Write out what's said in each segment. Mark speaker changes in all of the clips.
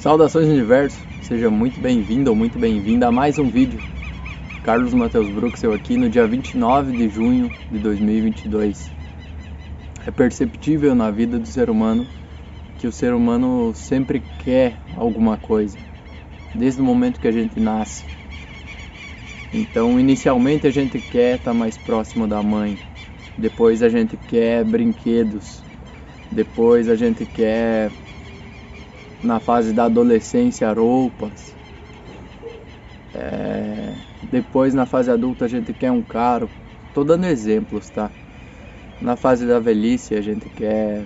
Speaker 1: Saudações universo, seja muito bem-vindo ou muito bem-vinda a mais um vídeo. Carlos Matheus Bruxel aqui no dia 29 de junho de 2022. É perceptível na vida do ser humano que o ser humano sempre quer alguma coisa, desde o momento que a gente nasce. Então, inicialmente a gente quer estar mais próximo da mãe, depois a gente quer brinquedos, depois a gente quer, na fase da adolescência, roupas, depois na fase adulta a gente quer um carro. Tô dando exemplos, tá? Na fase da velhice a gente quer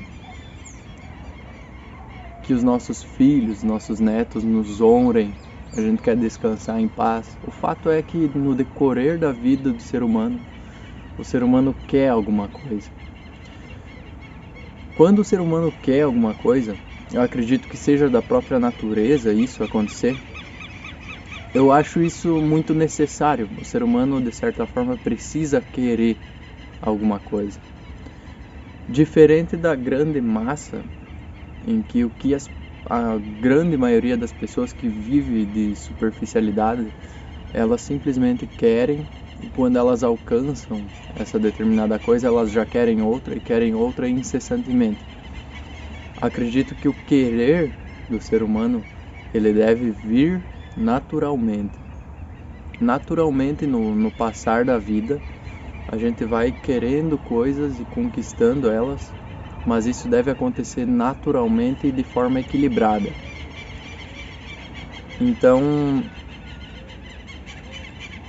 Speaker 1: que os nossos filhos, nossos netos nos honrem, a gente quer descansar em paz. O fato é que no decorrer da vida do ser humano, o ser humano quer alguma coisa. Quando o ser humano quer alguma coisa, eu acredito que seja da própria natureza isso acontecer. Eu acho isso muito necessário. O ser humano, de certa forma, precisa querer alguma coisa. Diferente da grande massa, em que a grande maioria das pessoas que vive de superficialidade, elas simplesmente querem, e quando elas alcançam essa determinada coisa, elas já querem outra incessantemente. Acredito que o querer do ser humano, ele deve vir naturalmente. Naturalmente, no passar da vida, a gente vai querendo coisas e conquistando elas, mas isso deve acontecer naturalmente e de forma equilibrada. Então,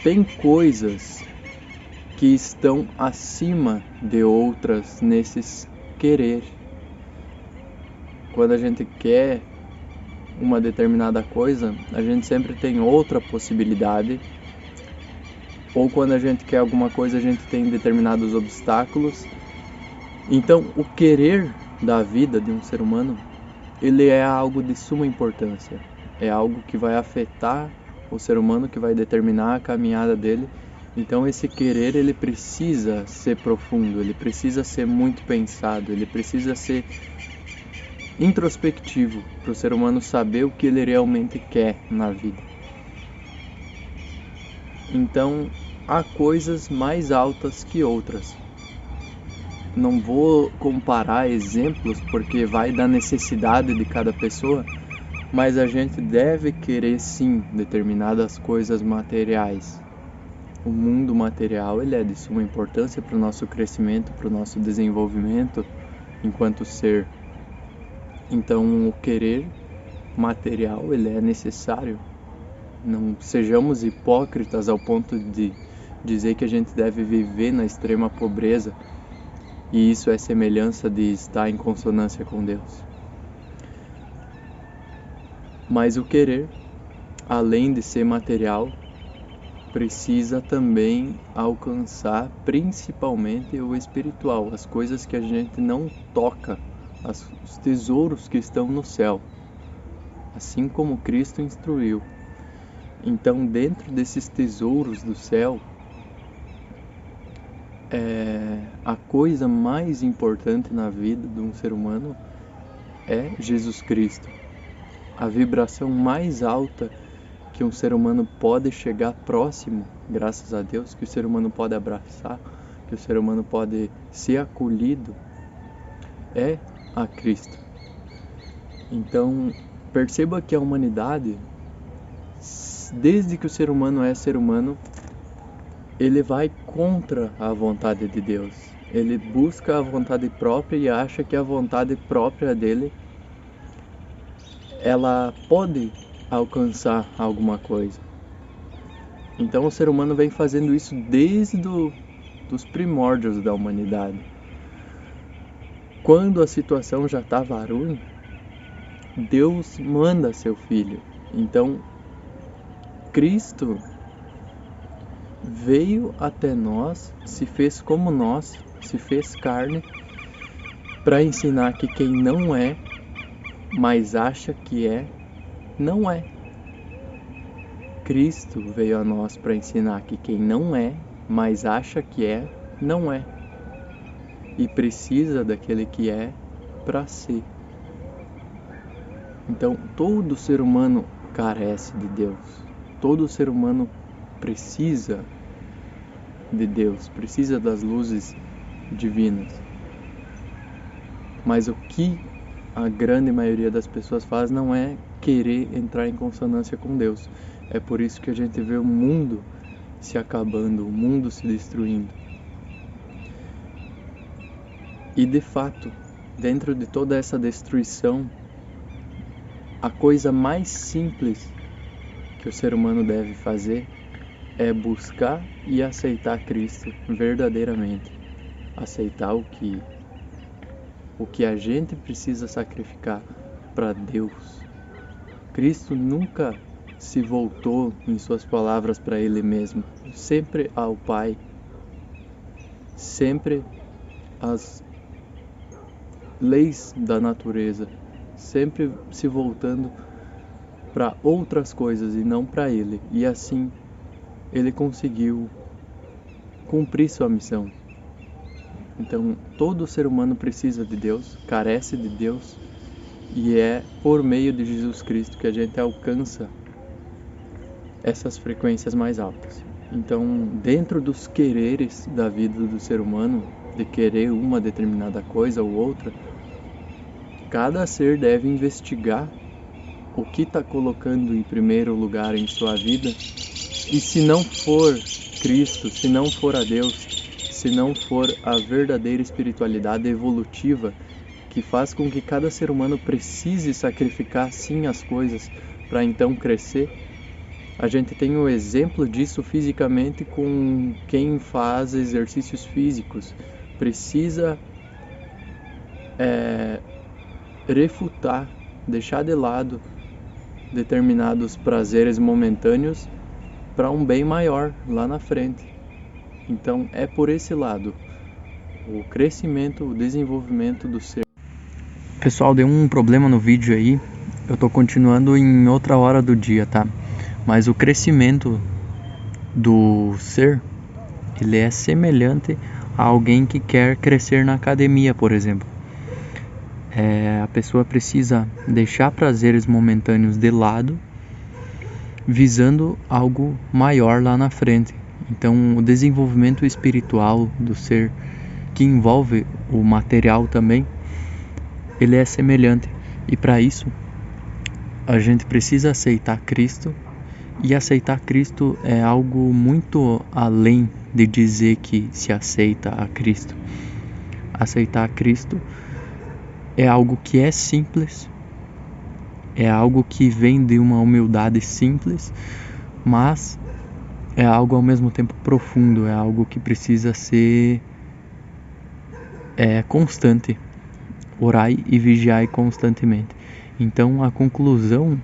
Speaker 1: tem coisas que estão acima de outras nesses querer. Quando a gente quer uma determinada coisa, a gente sempre tem outra possibilidade. Ou quando a gente quer alguma coisa, a gente tem determinados obstáculos. Então, o querer da vida de um ser humano, ele é algo de suma importância. É algo que vai afetar o ser humano, que vai determinar a caminhada dele. Então, esse querer, ele precisa ser profundo, ele precisa ser muito pensado, ele precisa ser introspectivo para o ser humano saber o que ele realmente quer na vida. Então, há coisas mais altas que outras. Não vou comparar exemplos porque vai da necessidade de cada pessoa, mas a gente deve querer sim determinadas coisas materiais. O mundo material, ele é de suma importância para o nosso crescimento, para o nosso desenvolvimento enquanto ser. Então, o querer material, ele é necessário. Não sejamos hipócritas ao ponto de dizer que a gente deve viver na extrema pobreza e isso é semelhança de estar em consonância com Deus. Mas o querer, além de ser material, precisa também alcançar principalmente o espiritual, as coisas que a gente não toca, os tesouros que estão no céu, assim como Cristo instruiu. Então, dentro desses tesouros do céu, a coisa mais importante na vida de um ser humano é Jesus Cristo. A vibração mais alta que um ser humano pode chegar próximo, graças a Deus, que o ser humano pode abraçar, que o ser humano pode ser acolhido, é a Cristo. Então, perceba que a humanidade, desde que o ser humano é ser humano, ele vai contra a vontade de Deus. Ele busca a vontade própria e acha que a vontade própria dele, ela pode alcançar alguma coisa. Então o ser humano vem fazendo isso desde os primórdios da humanidade. Quando a situação já estava ruim, Deus manda seu Filho. Então, Cristo veio até nós, se fez como nós, se fez carne, para ensinar que quem não é, mas acha que é, não é. Cristo veio a nós para ensinar que quem não é, mas acha que é, não é. E precisa daquele que é para ser. Então, todo ser humano carece de Deus. Todo ser humano precisa de Deus, precisa das luzes divinas. Mas o que a grande maioria das pessoas faz não é querer entrar em consonância com Deus. É por isso que a gente vê o mundo se acabando, o mundo se destruindo. E de fato, dentro de toda essa destruição, a coisa mais simples que o ser humano deve fazer é buscar e aceitar Cristo verdadeiramente. Aceitar o que a gente precisa sacrificar para Deus. Cristo nunca se voltou em suas palavras para Ele mesmo, sempre ao Pai, sempre às leis da natureza, sempre se voltando para outras coisas e não para Ele. E assim Ele conseguiu cumprir sua missão. Então todo ser humano precisa de Deus, carece de Deus, e é por meio de Jesus Cristo que a gente alcança essas frequências mais altas. Então, dentro dos quereres da vida do ser humano, de querer uma determinada coisa ou outra, cada ser deve investigar o que está colocando em primeiro lugar em sua vida, e se não for Cristo, se não for a Deus, se não for a verdadeira espiritualidade evolutiva, que faz com que cada ser humano precise sacrificar sim as coisas para então crescer. A gente tem o exemplo disso fisicamente com quem faz exercícios físicos. Precisa refutar, deixar de lado determinados prazeres momentâneos para um bem maior lá na frente. Então é por esse lado, o crescimento, o desenvolvimento do ser. Pessoal, deu um problema no vídeo aí, eu tô continuando em outra hora do dia, tá? Mas o crescimento do ser, ele é semelhante a alguém que quer crescer na academia, por exemplo. A pessoa precisa deixar prazeres momentâneos de lado, visando algo maior lá na frente. Então, o desenvolvimento espiritual do ser, que envolve o material também, ele é semelhante. E para isso, a gente precisa aceitar Cristo. E aceitar Cristo é algo muito além de dizer que se aceita a Cristo. Aceitar Cristo é algo que é simples, é algo que vem de uma humildade simples, mas é algo ao mesmo tempo profundo, é algo que precisa ser constante. Orai e vigiai constantemente. Então a conclusão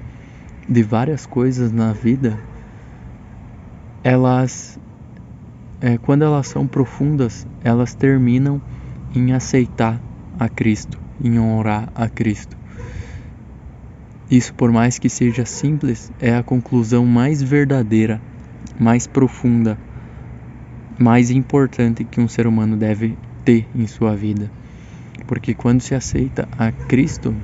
Speaker 1: de várias coisas na vida, quando elas são profundas, elas terminam em aceitar a Cristo, em honrar a Cristo. Isso, por mais que seja simples, é a conclusão mais verdadeira, mais profunda, mais importante que um ser humano deve ter em sua vida. Porque quando se aceita a Cristo,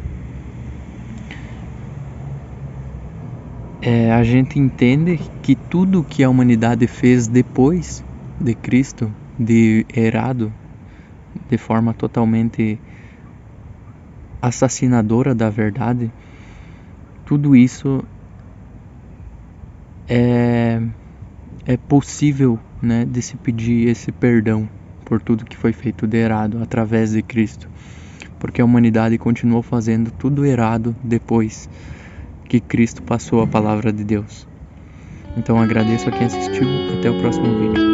Speaker 1: a gente entende que tudo que a humanidade fez depois de Cristo, de errado, de forma totalmente assassinadora da verdade, tudo isso é possível, né, de se pedir esse perdão por tudo que foi feito de errado através de Cristo, porque a humanidade continuou fazendo tudo errado depois que Cristo passou a palavra de Deus. Então agradeço a quem assistiu, até o próximo vídeo.